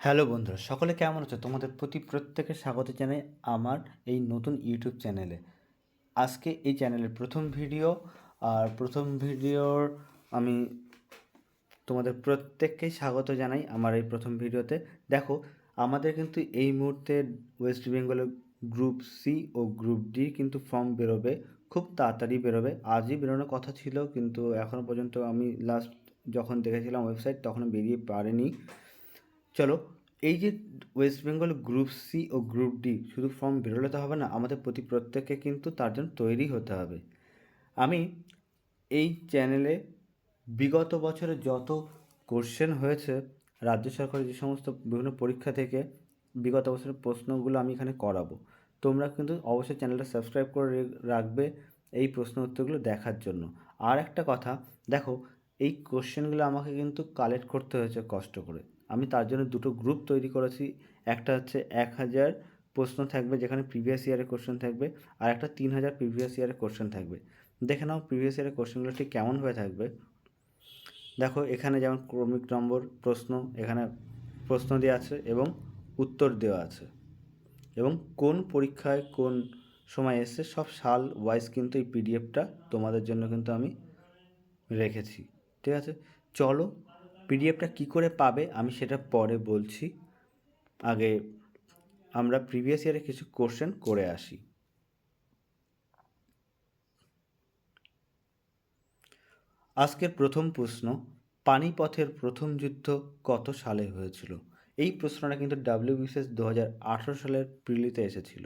Hello বন্ধুরা, সকলে কেমন আছো? তোমাদের প্রত্যেকে স্বাগত জানাই আমার এই নতুন ইউটিউব চ্যানেলে। আজকে এই চ্যানেলের প্রথম ভিডিও, আর প্রথম ভিডিওর আমি তোমাদের প্রত্যেককেই স্বাগত জানাই আমার এই প্রথম ভিডিওতে। দেখো, আমাদের কিন্তু এই মুহূর্তে ওয়েস্ট বেঙ্গলের গ্রুপ সি ও গ্রুপ ডি কিন্তু ফর্ম বেরোবে, খুব তাড়াতাড়ি বেরোবে। আজই বেরোনোর কথা ছিল, কিন্তু এখনও পর্যন্ত আমি লাস্ট যখন দেখেছিলাম ওয়েবসাইট তখন বেরিয়ে পারেনি। চলো, এই যে ওয়েস্ট বেঙ্গল গ্রুপ সি ও গ্রুপ ডি শুধু ফর্ম বেরোলে তো হবে না, আমাদের প্রত্যেককে কিন্তু তার জন্য তৈরি হতে হবে। আমি এই চ্যানেলে বিগত বছরে যত কোশ্চেন হয়েছে রাজ্য সরকারের যে সমস্ত বিভিন্ন পরীক্ষা থেকে বিগত বছরের প্রশ্নগুলো আমি এখানে করাবো। তোমরা কিন্তু অবশ্যই চ্যানেলটা সাবস্ক্রাইব করে রাখবে এই প্রশ্ন উত্তরগুলো দেখার জন্য। আর একটা কথা, দেখো, এই কোশ্চেনগুলো আমাকে কিন্তু কালেক্ট করতে হয়েছে কষ্ট করে। আমি তার জন্য দুটো গ্রুপ তৈরি করেছি। একটা হচ্ছে 1000 প্রশ্ন থাকবে, যেখানে প্রিভিয়াস ইয়ারের কোশ্চেন থাকবে, আর একটা 3000 প্রিভিয়াস ইয়ারের কোশ্চেন থাকবে। দেখে নাও প্রিভিয়াস ইয়ারের কোশ্চেনগুলো ঠিক কেমনভাবে থাকবে। দেখো, এখানে যেমন ক্রমিক নম্বর প্রশ্ন, এখানে প্রশ্ন দেওয়া আছে এবং উত্তর দেওয়া আছে, এবং কোন পরীক্ষায় কোন সময় এসছে সব সাল ওয়াইজ কিন্তু এই পিডিএফটা তোমাদের জন্য কিন্তু আমি রেখেছি। ঠিক আছে, চলো পিডিএফটা কী করে পাবে আমি সেটা পরে বলছি। আগে আমরা প্রিভিয়াস ইয়ারে কিছু কোশ্চেন করে আসি। আজকের প্রথম প্রশ্ন, পানিপথের প্রথম যুদ্ধ কত সালে হয়েছিল? এই প্রশ্নটা কিন্তু ডাব্লিউবিসিএস 2018 সালের প্রিলিতে এসেছিল।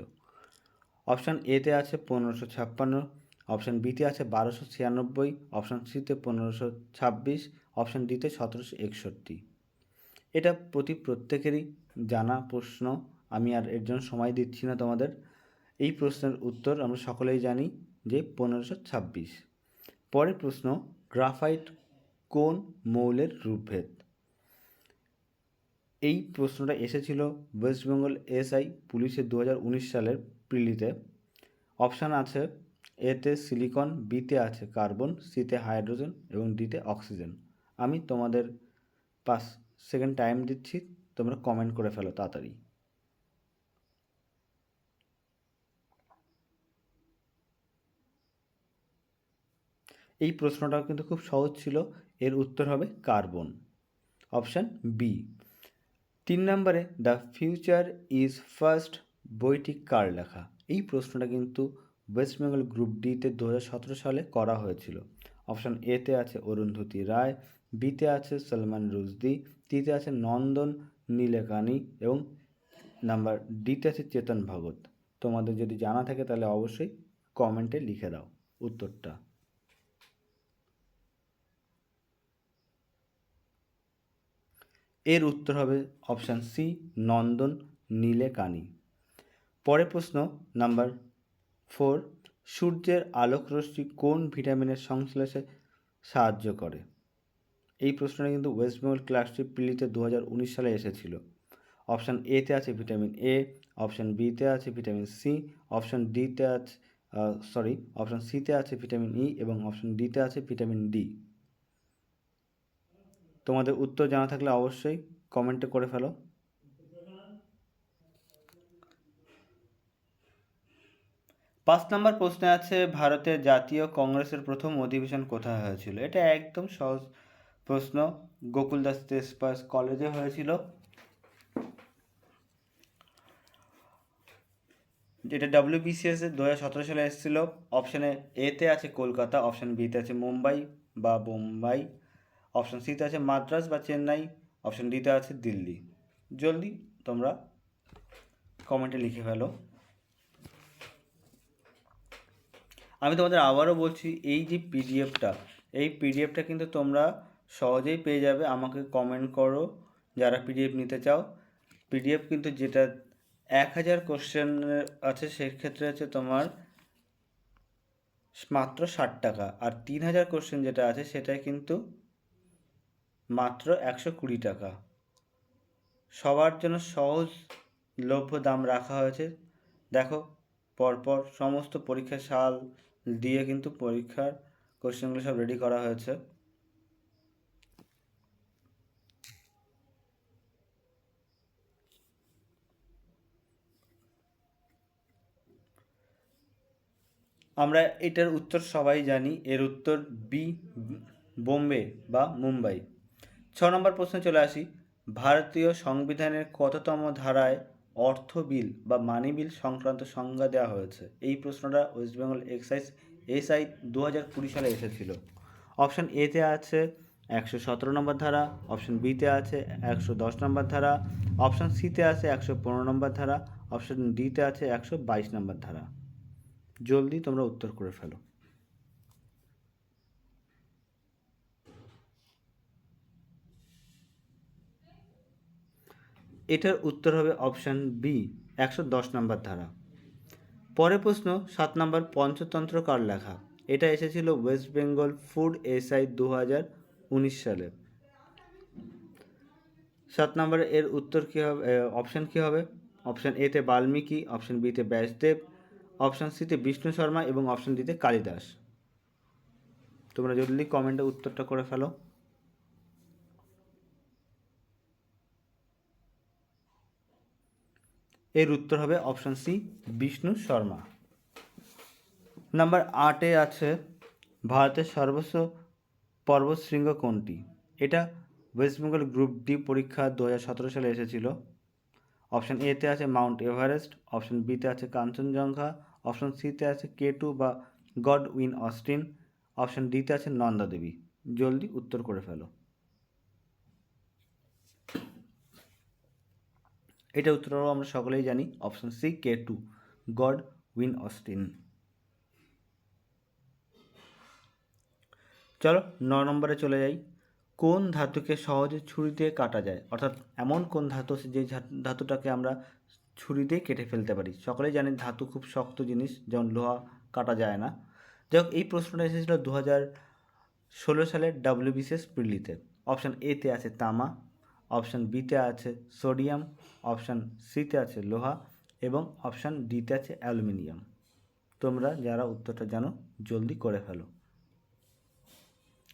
অপশান এতে আছে 1556, অপশান বিতে আছে 1296, অপশান সিতে 1526, অপশান ডিতে 1761। এটা প্রত্যেকেরই জানা প্রশ্ন, আমি আর এর জন্য সময় দিচ্ছি না তোমাদের। এই প্রশ্নের উত্তর আমরা সকলেই জানি যে 1526। পরের প্রশ্ন, গ্রাফাইট কোন মৌলের রূপভেদ? এই প্রশ্নটা এসেছিল ওয়েস্ট বেঙ্গল এসআই পুলিশের 2019 সালের প্রিলিতে। অপশান আছে এতে সিলিকন, বিতে আছে কার্বন, সিতে হাইড্রোজেন এবং ডিতে অক্সিজেন। আমি তোমাদের 5 সেকেন্ড টাইম দিচ্ছি, তোমরা কমেন্ট করে ফেলো তাড়াতাড়ি। এই প্রশ্নটাও কিন্তু খুব সহজ ছিল, এর উত্তর হবে কার্বন, অপশান বি। 3 নম্বরে দ্য ফিউচার ইজ ফার্স্ট বইটি কার লেখা? এই প্রশ্নটা কিন্তু ওয়েস্ট বেঙ্গল গ্রুপ ডিতে 2017 সালে করা হয়েছিল। অপশান এতে আছে অরুন্ধতী রায়, বিতে আছে সলমান রুশদি, তিতে আছে নন্দন নীলেকানি এবং নাম্বার ডিতে আছে চেতন ভগত। তোমাদের যদি জানা থাকে তাহলে অবশ্যই কমেন্টে লিখে দাও উত্তরটা। এর উত্তর হবে অপশান সি, নন্দন নীলেকানি। পরের প্রশ্ন নাম্বার 4, সূর্যের আলোকরশ্মি কোন ভিটামিনের সংশ্লেষে সাহায্য করে? এই প্রশ্নটা কিন্তু ওয়েস্ট বেঙ্গল ক্লাসটিক প্রিলিতে 2019 সালে এসেছিল। অপশান এতে আছে ভিটামিন এ, অপশান বিতে আছে ভিটামিন সি, অপশান ডিতে আছে অপশান সিতে আছে ভিটামিন ই এবং অপশান ডিতে আছে ভিটামিন ডি। তোমাদের উত্তর জানা থাকলে অবশ্যই কমেন্টে করে ফেলো। 5 নম্বর প্রশ্নে আছে ভারতের জাতীয় কংগ্রেসের প্রথম অধিবেশন কোথায় হয়েছিল? এটা একদম সহজ প্রশ্ন, গোকুলদাস দেশপাস কলেজে হয়েছিল। যেটা ডাব্লিউবিসিএস 2017 সালে এসেছিল। অপশানে এতে আছে কলকাতা, অপশান বিতে আছে মুম্বাই বা বোম্বাই, অপশান সিতে আছে মাদ্রাস বা চেন্নাই, অপশান ডিতে আছে দিল্লি। জলদি তোমরা কমেন্টে লিখে ফেলো। আমি তোমাদের আবারও বলছি, এই যে পিডিএফটা কিন্তু তোমরা সহজেই পেয়ে যাবে। আমাকে কমেন্ট করো যারা পিডিএফ নিতে চাও। পিডিএফ কিন্তু যেটা 1000 কোশ্চেনের আছে সেক্ষেত্রে আছে তোমার মাত্র 60 টাকা, আর 3000 কোশ্চেন যেটা আছে সেটা কিন্তু মাত্র 120 টাকা। সবার জন্য সহজলভ্য দাম রাখা হয়েছে। দেখো, পরপর সমস্ত পরীক্ষার সাল দিয়ে কিন্তু পরীক্ষার কোশ্চেনগুলো সব রেডি করা হয়েছে। আমরা এটার উত্তর সবাই জানি, এর উত্তর বি, বোম্বে বা মুম্বাই। 6 নম্বর প্রশ্নে চলে আসি, ভারতীয় সংবিধানের কততম ধারায় অর্থ বিল বা মানি বিল সংক্রান্ত সংজ্ঞা দেওয়া হয়েছে? এই প্রশ্নটা ওয়েস্ট বেঙ্গল এসআই 2020 সালে এসেছিল। অপশান এতে আছে 117 নম্বর ধারা, অপশান বিতে আছে 110 নম্বর ধারা, অপশান সিতে আছে 115 নম্বর ধারা, অপশান ডিতে আছে 122 নম্বর ধারা। জলদি তোমরা উত্তর করে ফেলো। এটার উত্তর হবে অপশান বি, 110 নম্বর ধারা। পরের প্রশ্ন 7 নম্বর, পঞ্চতন্ত্র কার লেখা? এটা এসেছিল ওয়েস্ট বেঙ্গল ফুড এসআই 2019 সালে। 7 নম্বরে এর উত্তর কী হবে, অপশান কী হবে? অপশান এতে বাল্মীকি, অপশান বিতে ব্যাসদেব, অপশান সিতে বিষ্ণু শর্মা এবং অপশান ডিতে কালিদাস। তোমরা জলদি কমেন্টে উত্তরটা করে ফেলো। এর উত্তর হবে option C, Vishnu Sharma. Number 8-এ আছে, ভারতের সর্বোচ্চ পর্বতশৃঙ্গ কোনটি? এটা ওয়েস্ট বেঙ্গল গ্রুপ ডি পরীক্ষা 2017 সালে এসেছিল। অপশান এতে আছে মাউন্ট এভারেস্ট, অপশান বিতে আছে কাঞ্চনজঙ্ঘা, অপশান সিতে আছে K2 বা গডউইন অস্টিন, অপশান ডিতে আছে নন্দা দেবী। জলদি উত্তর করে ফেলো। এটা উত্তরও আমরা সকলেই জানি, option C K2, Godwin Austen. চলো 9 নম্বরে চলে যাই। কোন ধাতুকে সহজে ছুরি দিয়ে কাটা যায়? অর্থাৎ এমন কোন ধাতু আছে যে ধাতুটাকে আমরা ছুরি দিয়ে কেটে ফেলতে পারি? সকলেই জানেন ধাতু খুব শক্ত জিনিস, যেমন লোহা কাটা যায় না। যাই হোক, এই প্রশ্নটা এসেছিল 2016 সালের WBCS প্রিলিতে। অপশান এতে আছে তামা, অপশান বিতে আছে সোডিয়াম, অপশান সিতে আছে লোহা এবং অপশান ডিতে আছে অ্যালুমিনিয়াম। তোমরা যারা উত্তরটা জানো জলদি করে ফেলো,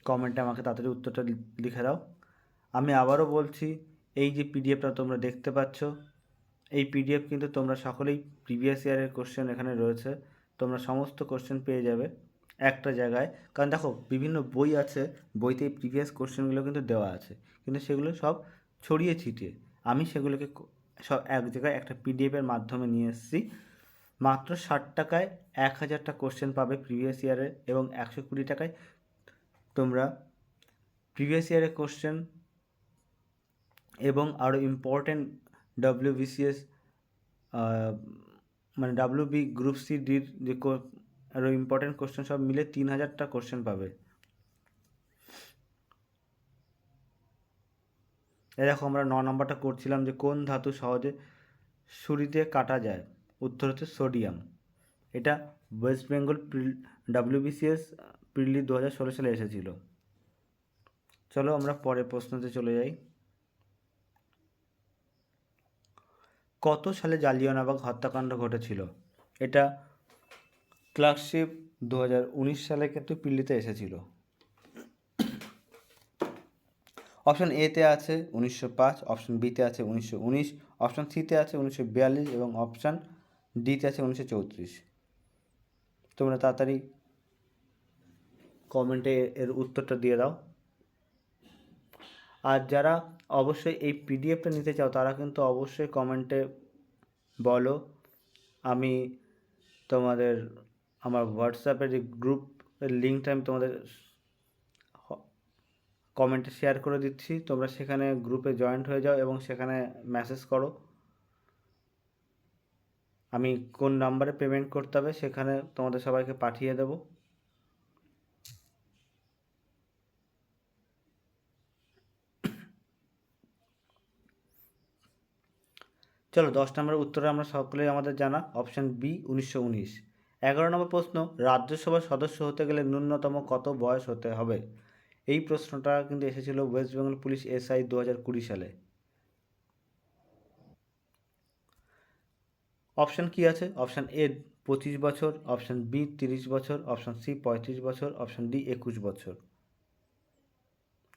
কমেন্টে আমাকে তাড়াতাড়ি উত্তরটা লিখে দাও। আমি আবারও বলছি, এই যে পিডিএফটা তোমরা দেখতে পাচ্ছ, এই পিডিএফ কিন্তু তোমরা সকলেই প্রিভিয়াস ইয়ারের কোশ্চেন এখানে রয়েছে। তোমরা সমস্ত কোশ্চেন পেয়ে যাবে একটা জায়গায়, কারণ দেখো বিভিন্ন বই আছে, বইতে এই প্রিভিয়াস কোশ্চেনগুলো কিন্তু দেওয়া আছে, কিন্তু সেগুলো সব ছড়িয়ে ছিটিয়ে। আমি সেগুলোকে সব এক জায়গায় একটা পিডিএফের মাধ্যমে নিয়ে এসেছি। মাত্র 60 টাকায় 1000টা কোশ্চেন পাবে প্রিভিয়াস ইয়ারের, এবং 120 টাকায় তোমরা প্রিভিয়াস ইয়ারের কোশ্চেন এবং আরও ইম্পর্টেন্ট WBCS মানে WB গ্রুপ সি ডির যে আরও ইম্পর্টেন্ট কোশ্চেন সব মিলে 3000টা কোশ্চেন পাবে। এ দেখো, আমরা 9 নম্বরটা করছিলাম যে কোন ধাতু সহজে ছুরি দিয়ে কাটা যায়? উত্তর হচ্ছে সোডিয়াম। এটা ওয়েস্ট বেঙ্গল WBCS প্রিলি 2016 সালে এসেছিল। চলো আমরা পরের প্রশ্নতে চলে যাই। কত সালে জালিয়ানওয়ালাবাগ হত্যাকাণ্ড ঘটেছিল? এটা ক্লার্কশিপ 2019 সালে কিন্তু পিল্লিতে এসেছিল। অপশান এতে আছে 1905, অপশান বিতে আছে 1919, অপশান সিতে আছে 1942 এবং অপশান ডিতে আছে 1934। তোমরা তাড়াতাড়ি কমেন্টে এর উত্তরটা দিয়ে দাও। আর যারা অবশ্যই এই পিডিএফটা নিতে চাও তারা কিন্তু অবশ্যই কমেন্টে বলো। আমি তোমাদের আমার হোয়াটসঅ্যাপের যে গ্রুপের লিঙ্কটা আমি তোমাদের কমেন্টে শেয়ার করে দিচ্ছি, তোমরা সেখানে গ্রুপে জয়েন্ট হয়ে যাও এবং সেখানে মেসেজ করো। আমি কোন নাম্বারে পেমেন্ট করতে হবে সেখানে তোমাদের সবাইকে পাঠিয়ে দেব। চলো 10 নম্বরের উত্তরে আমরা সকলেই আমাদের জানা, অপশান বি 1919। 11 নম্বর প্রশ্ন, রাজ্যসভার সদস্য হতে গেলে ন্যূনতম কত বয়স হতে হবে? এই প্রশ্নটা কিন্তু এসেছিল ওয়েস্ট বেঙ্গল পুলিশ এসআই 2020 সালে। অপশান কি আছে? অপশান এ 25 বছর, অপশান বি 30 বছর, অপশান সি 35 বছর, অপশান ডি 21 বছর।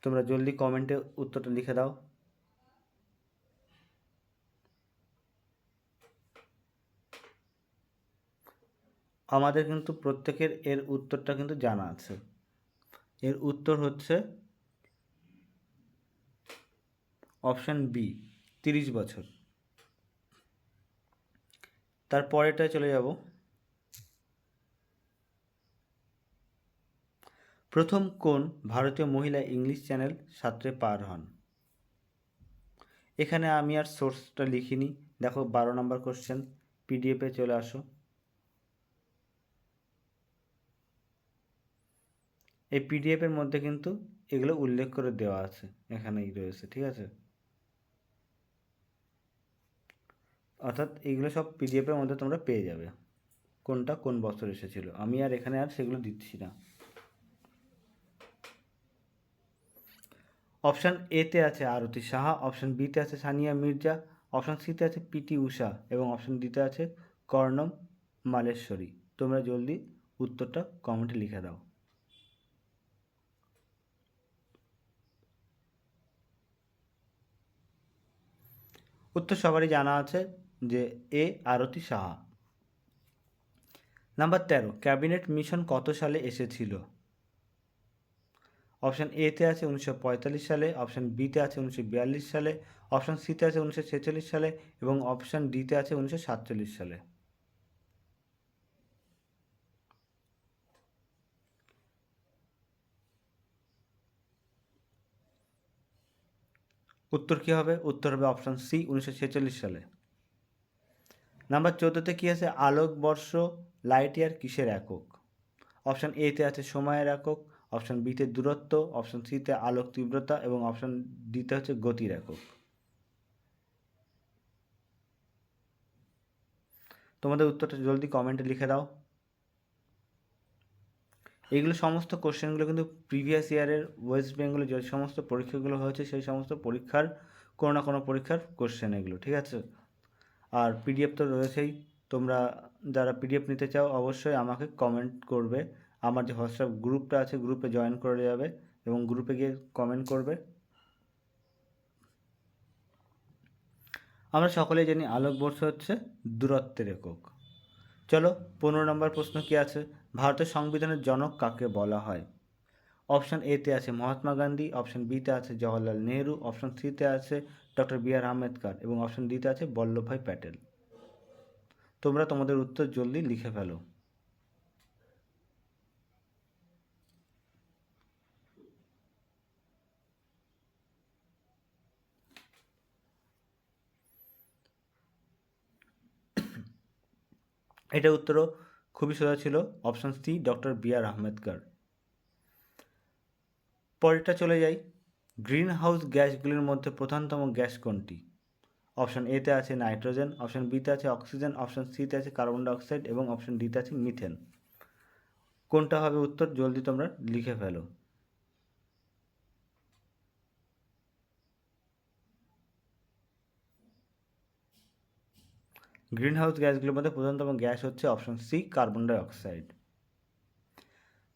তোমরা জলদি কমেন্টে উত্তরটা লিখে দাও। আমাদের কিন্তু প্রত্যেকের এর উত্তরটা কিন্তু জানা আছে। এর উত্তর হচ্ছে অপশান বি, 30 বছর। তারপরেটায় চলে যাব। প্রথম কোন ভারতীয় মহিলা ইংলিশ চ্যানেল সাঁতরে পার হন? এখানে আমি আর সোর্সটা লিখিনি, দেখো 12 নম্বর কোশ্চেন, পিডিএফে চলে আসো। এই পিডিএফের মধ্যে কিন্তু এগুলো উল্লেখ করে দেওয়া আছে, এখানেই রয়েছে, ঠিক আছে? অর্থাৎ এইগুলো সব পিডিএফের মধ্যে তোমরা পেয়ে যাবে, কোনটা কোন বছর এসেছিল। আমি আর এখানে আর সেগুলো দিচ্ছি না। অপশান এতে আছে আরতি সাহা, অপশান বিতে আছে সানিয়া মির্জা, অপশান সিতে আছে পিটি ঊষা এবং অপশান ডিতে আছে কর্ণম মালেশ্বরী। তোমরা জলদি উত্তরটা কমেন্টে লিখে দাও। উত্তর সবারই জানা আছে যে এ আরতি সাহা। নাম্বার 13, ক্যাবিনেট মিশন কত সালে এসেছিল? অপশান এতে আছে 1945 সালে, অপশান বিতে আছে 1942 সালে, অপশান সিতে আছে 1946 সালে এবং অপশান ডিতে আছে 1947 সালে। উত্তর কী হবে? উত্তর হবে অপশান সি, 1946 সালে। নাম্বার 14তে কী আছে? আলোকবর্ষ লাইট ইয়ার কিসের একক? অপশান এতে আছে সময়ের একক, অপশান বিতে দূরত্ব, অপশান সিতে আলোক তীব্রতা এবং অপশান ডিতে হচ্ছে গতির একক। তোমাদের উত্তরটা জলদি কমেন্টে লিখে দাও। এইগুলো সমস্ত কোশ্চেনগুলো কিন্তু প্রিভিয়াস ইয়ারের ওয়েস্ট বেঙ্গলে যে সমস্ত পরীক্ষাগুলো হয়েছে সেই সমস্ত পরীক্ষার কোনো না কোনো পরীক্ষার কোশ্চেন এগুলো, ঠিক আছে? আর পিডিএফ তো রয়েছেই, তোমরা যারা পিডিএফ নিতে চাও অবশ্যই আমাকে কমেন্ট করবে। আমার যে হোয়াটসঅ্যাপ গ্রুপটা আছে গ্রুপে জয়েন করে যাবে এবং গ্রুপে গিয়ে কমেন্ট করবে। আমরা সকলেই জানি আলোকবর্ষ হচ্ছে দূরত্বের একক। চলো 15 নম্বর প্রশ্ন কি আছে? ভারতের সংবিধানের জনক কাকে বলা হয়? অপশান এতে আছে মহাত্মা গান্ধী, অপশান বিতে আছে জওহরলাল নেহরু, অপশান সিতে আছে ডক্টর বি আর আম্বেদকর এবং অপশান ডিতে আছে বল্লভভাই প্যাটেল। তোমরা তোমাদের উত্তর জলদি লিখে ফেলো। এটা উত্তরও খুবই সোজা ছিল, অপশান সি ডক্টর বি আর আম্বেদকর। পরেরটা চলে যাই। গ্রিন হাউস গ্যাসগুলির মধ্যে প্রধানতম গ্যাস কোনটি? অপশান এতে আছে নাইট্রোজেন, অপশান বিতে আছে অক্সিজেন, অপশান সিতে আছে কার্বন ডাইঅক্সাইড এবং অপশান ডিতে আছে মিথেন। কোনটা হবে উত্তর? জলদি তোমরা লিখে ফেলো। গ্রিন হাউস গ্যাসগুলির মধ্যে প্রধানতম গ্যাস হচ্ছে অপশান সি কার্বন ডাইঅক্সাইড।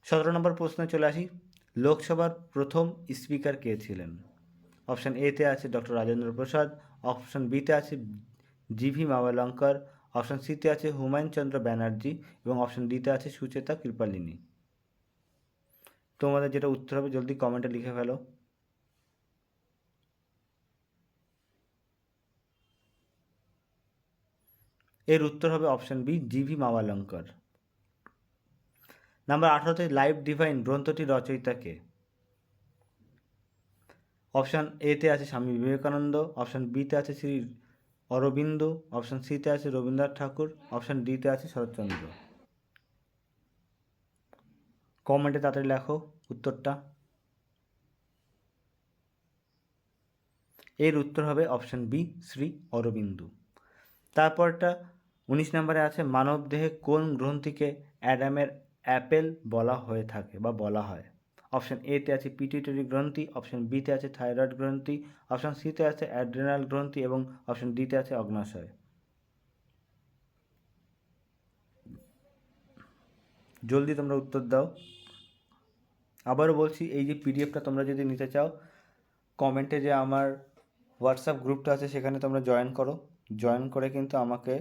17 নম্বর প্রশ্নে চলে আসি। লোকসভার প্রথম স্পিকার কে ছিলেন? অপশান এতে আছে ডক্টর রাজেন্দ্র প্রসাদ, অপশান বিতে আছে জিভি মাভালঙ্কর, অপশান সিতে আছে হুমায়ুন চন্দ্র ব্যানার্জি এবং অপশান ডিতে আছে সুচেতা কৃপালিনী। তোমাদের যেটা উত্তর হবে জলদি কমেন্টে লিখে ফেলো। এর উত্তর হবে option B G V Mavalankar. Number 18তে লাইফ ডিভাইন গ্রন্থটির রচয়িতা কে? অপশান এতে আছে স্বামী বিবেকানন্দ, অপশান বিতে আছে শ্রী অরবিন্দ, অপশান সিতে আছে রবীন্দ্রনাথ ঠাকুর, অপশান ডিতে আছে শরৎচন্দ্র। কমেন্টে তাড়াতাড়ি লেখো উত্তরটা। এর উত্তর হবে অপশান বি শ্রী অরবিন্দ। তারপরটা 19 নম্বরে আছে মানবদেহে কোন গ্রন্থিকে অ্যাডামের অ্যাপেল বলা হয়ে থাকে বা বলা হয়? অপশান এতে আছে পিটুইটারি গ্রন্থি, অপশান বিতে আছে থাইরয়েড গ্রন্থি, অপশান সিতে আছে অ্যাড্রেনাল গ্রন্থি এবং অপশান ডিতে আছে অগ্নাশয়। জলদি তোমরা উত্তর দাও। আবারও বলছি, এই যে পিডিএফটা তোমরা যদি নিতে চাও কমেন্টে যে আমার হোয়াটসঅ্যাপ গ্রুপটা আছে সেখানে তোমরা জয়েন করো, জয়েন করে কিন্তু আমাকে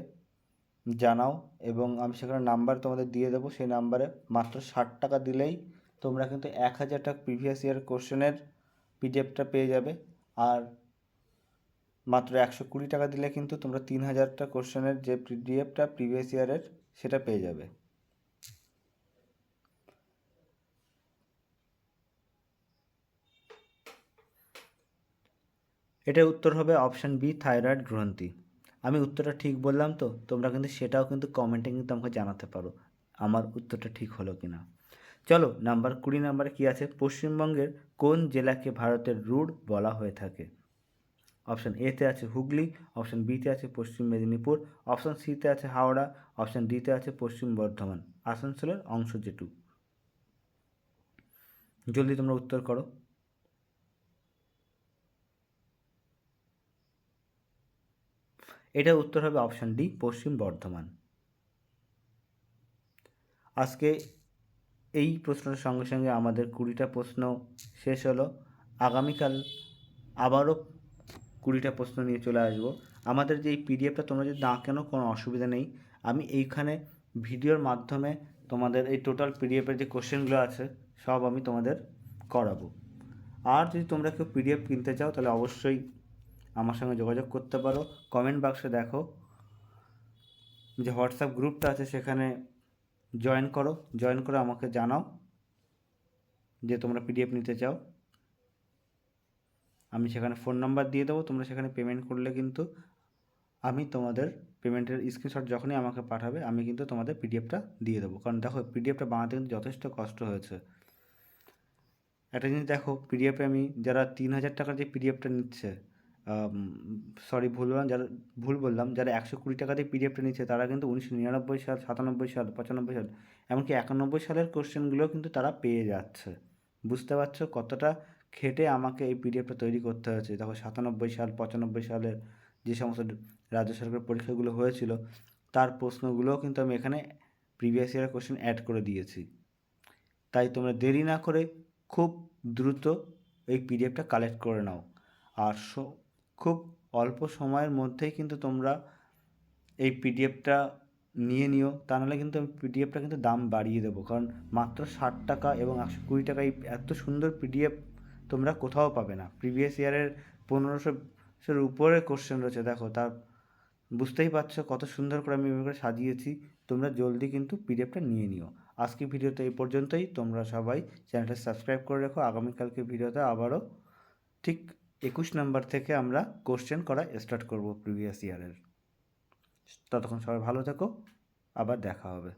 জানাও এবং আমি সেখানে নাম্বার তোমাদের দিয়ে দেবো। সেই নাম্বারে মাত্র 60 টাকা দিলেই তোমরা কিন্তু 1000 টাকা প্রিভিয়াস ইয়ার কোশ্চেনের পিডিএফটা পেয়ে যাবে। আর মাত্র 120 টাকা দিলে কিন্তু তোমরা 3000টা কোশ্চেনের যে পিডিএফটা প্রিভিয়াস ইয়ারের সেটা পেয়ে যাবে। এটার উত্তর হবে অপশান বি, থাইরয়েড গ্রন্থি। আমি উত্তরটা ঠিক বললাম তো? তোমরা কিন্তু সেটাও কিন্তু কমেন্টে কিন্তু আমাকে জানাতে পারো আমার উত্তরটা ঠিক হলো কি না। চলো নাম্বার 20 নাম্বারে কী আছে, পশ্চিমবঙ্গের কোন জেলাকে ভারতের রুড় বলা হয়ে থাকে? অপশান এতে আছে হুগলি, অপশান বিতে আছে পশ্চিম মেদিনীপুর, অপশান সিতে আছে হাওড়া, অপশান ডিতে আছে পশ্চিম বর্ধমান, আসানসোলের অংশ যেটু। জলদি তোমরা উত্তর করো। এটার উত্তর হবে অপশান ডি, পশ্চিম বর্ধমান। আজকে এই প্রশ্নের সঙ্গে সঙ্গে আমাদের 20টা প্রশ্ন শেষ হলো। আগামীকাল আবারও 20টা প্রশ্ন নিয়ে চলে আসবো। আমাদের যে এই পিডিএফটা তোমরা যদি না কেনো কোনো অসুবিধা নেই, আমি এইখানে ভিডিওর মাধ্যমে তোমাদের এই টোটাল পিডিএফের যে কোশ্চেনগুলো আছে সব আমি তোমাদের করাবো। আর যদি তোমরা কেউ পিডিএফ কিনতে চাও তাহলে অবশ্যই আমার সঙ্গে যোগাযোগ করতে পারো। কমেন্ট বাক্সে দেখো যে হোয়াটসঅ্যাপ গ্রুপটা আছে, সেখানে জয়েন করে আমাকে জানাও যে তোমরা পিডিএফ নিতে চাও। আমি সেখানে ফোন নাম্বার দিয়ে দেবো, তোমরা সেখানে পেমেন্ট করলে কিন্তু আমি তোমাদের পেমেন্টের স্ক্রিনশট যখনই আমাকে পাঠাবে আমি কিন্তু তোমাদের পিডিএফটা দিয়ে দেবো। কারণ দেখো পিডিএফটা বানাতে কিন্তু যথেষ্ট কষ্ট হয়েছে। একটা জিনিস দেখো, পিডিএফে আমি যারা 3000 টাকার যে পিডিএফটা নিচ্ছে, ভুল বললাম, যারা 120 টাকা দিয়ে পিডিএফটা নিচ্ছে তারা কিন্তু 1999 সাল, 97 সাল, 95 সাল, এমনকি 91 সালের কোশ্চেনগুলো কিন্তু তারা পেয়ে যাচ্ছে। বুঝতে পারছো কতটা খেটে আমাকে এই পিডিএফটা তৈরি করতে হয়েছে। দেখো 97 সাল, 95 সালের যে সমস্ত রাজ্য সরকার পরীক্ষাগুলো হয়েছিল তার প্রশ্নগুলোও কিন্তু আমি এখানে প্রিভিয়াস ইয়ারের কোশ্চেন অ্যাড করে দিয়েছি। তাই তোমরা দেরি না করে খুব দ্রুত এই পিডিএফটা কালেক্ট করে নাও। আর খুব অল্প সময়ের মধ্যেই কিন্তু তোমরা এই পিডিএফটা নিয়ে নিও, তা নাহলে কিন্তু আমি পিডিএফটা কিন্তু দাম বাড়িয়ে দেবো। কারণ মাত্র 60 টাকা এবং 120 টাকায় এত সুন্দর পিডিএফ তোমরা কোথাও পাবে না। প্রিভিয়াস ইয়ারের 1500-এর উপরে কোশ্চেন রয়েছে, দেখো তার বুঝতেই পারছো কত সুন্দর করে আমি এভাবে সাজিয়েছি। তোমরা জলদি কিন্তু পিডিএফটা নিয়ে নিও। আজকে ভিডিওতে এই পর্যন্তই। তোমরা সবাই চ্যানেলটা সাবস্ক্রাইব করে রেখো। আগামীকালকে ভিডিওতে আবারও ঠিক 21 নাম্বার থেকে আমরা কোশ্চেন করা স্টার্ট করব প্রিভিয়াস ইয়ারের। ততক্ষণ সবাই ভালো থেকো, আবার দেখা হবে।